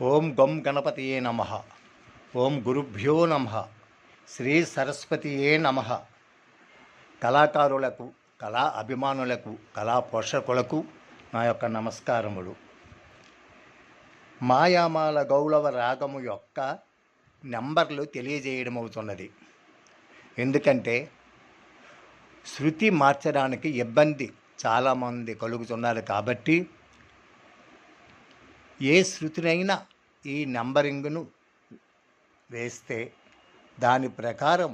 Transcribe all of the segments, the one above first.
ఓం గం గణపతియే నమ. ఓం గురుభ్యో నమ. శ్రీ సరస్వతియే నమ. కళాకారులకు, కళా అభిమానులకు, కళా పోషకులకు నా యొక్క నమస్కారములు. మాయామాల గౌళవ రాగము యొక్క నెంబర్లు తెలియజేయడం అవుతున్నది. ఎందుకంటే శృతి మార్చడానికి ఇబ్బంది చాలామంది కలుగుతున్నారు కాబట్టి ఏ శృతినైనా ఈ నంబరింగ్ను వేస్తే దాని ప్రకారం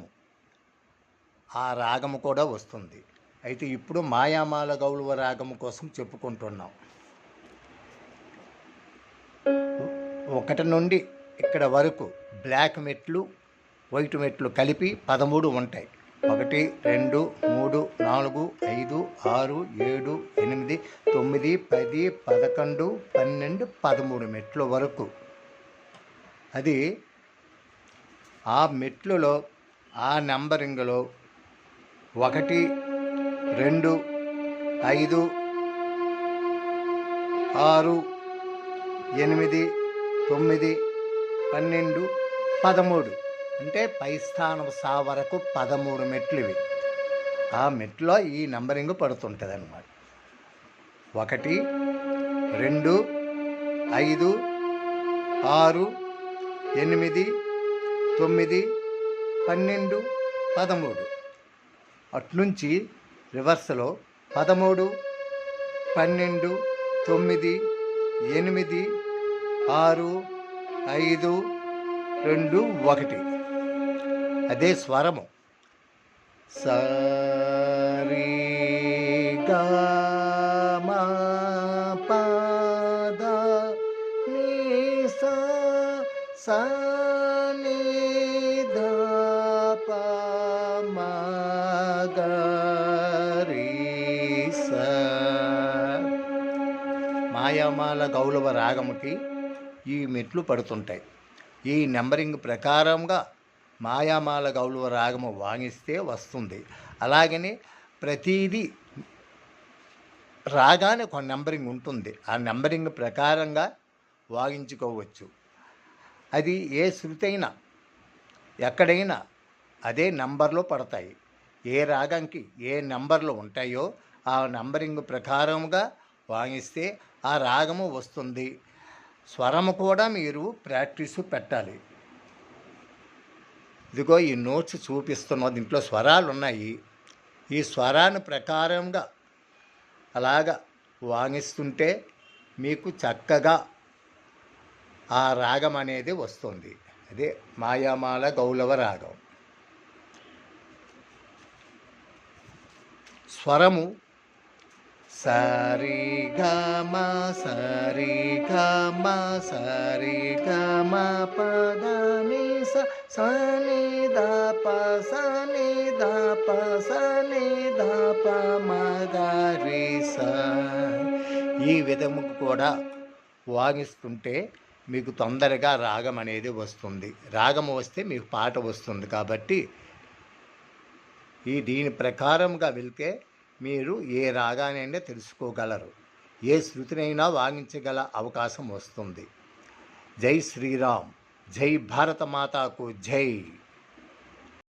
ఆ రాగము కూడా వస్తుంది. అయితే ఇప్పుడు మాయామాల గౌళవ రాగము కోసం చెప్పుకుంటున్నాం. 1 నుండి ఇక్కడ వరకు బ్లాక్ మెట్లు, వైట్ మెట్లు కలిపి 13 ఉంటాయి. 1 2 3 4 5 6 7 8 9 10 11 12 13 మెట్ల వరకు. అది ఆ మెట్లలో ఆ నెంబరింగ్లో 1 2 5 6 8 9 12 13 అంటే పై స్థానం సా వరకు 13 మెట్లు ఇవి. ఆ మెట్లో ఈ నంబరింగ్ పడుతుంటుంది అన్నమాట. 1 2 5 6 8 9 12 13. అట్నుంచి రివర్స్లో 13 12 9 8 6 5 2 1. అదే స్వరము సరి గా మా పద ని సా సా ని ద ప మ గ రి స. మాయామాల గౌళవ రాగముకి ఈ మెట్లు పడుతుంటాయి. ఈ నెంబరింగ్ ప్రకారంగా మాయామాల గౌళవ రాగము వాయిస్తే వస్తుంది. అలాగని ప్రతీది రాగానే ఒక నెంబరింగ్ ఉంటుంది. ఆ నెంబరింగ్ ప్రకారంగా వాయించుకోవచ్చు. అది ఏ శృతి అయినా ఎక్కడైనా అదే నెంబర్లో పడతాయి. ఏ రాగంకి ఏ నెంబర్లు ఉంటాయో ఆ నెంబరింగ్ ప్రకారంగా వాయిస్తే ఆ రాగము వస్తుంది. స్వరము కూడా మీరు ప్రాక్టీసు పెట్టాలి. ఇదిగో ఈ నోట్స్ చూపిస్తున్న దీంట్లో స్వరాలు ఉన్నాయి. ఈ స్వరాన్ని ప్రకారంగా అలాగా వాయిస్తుంటే మీకు చక్కగా ఆ రాగం అనేది వస్తుంది. అదే మాయామాల గౌళవ రాగం. స్వరము సరి గ మ సరి గ మ సరి గ మ పద ని స స ని ద ప స ని ద ప స ని ద ప మ గ రి స. ఈ విధముకు కూడా వాగిస్తుంటే మీకు తొందరగా రాగం అనేది వస్తుంది. రాగం వస్తే మీకు పాట వస్తుంది. కాబట్టి దీని ప్రకారంగా వెళ్తే మీరు ఏ రాగానైనా తెలుసుకోగలరు. ఏ శృతినైనా వాయించగల అవకాశం వస్తుంది. జై శ్రీరామ్. జై భారత మాతాకు జై.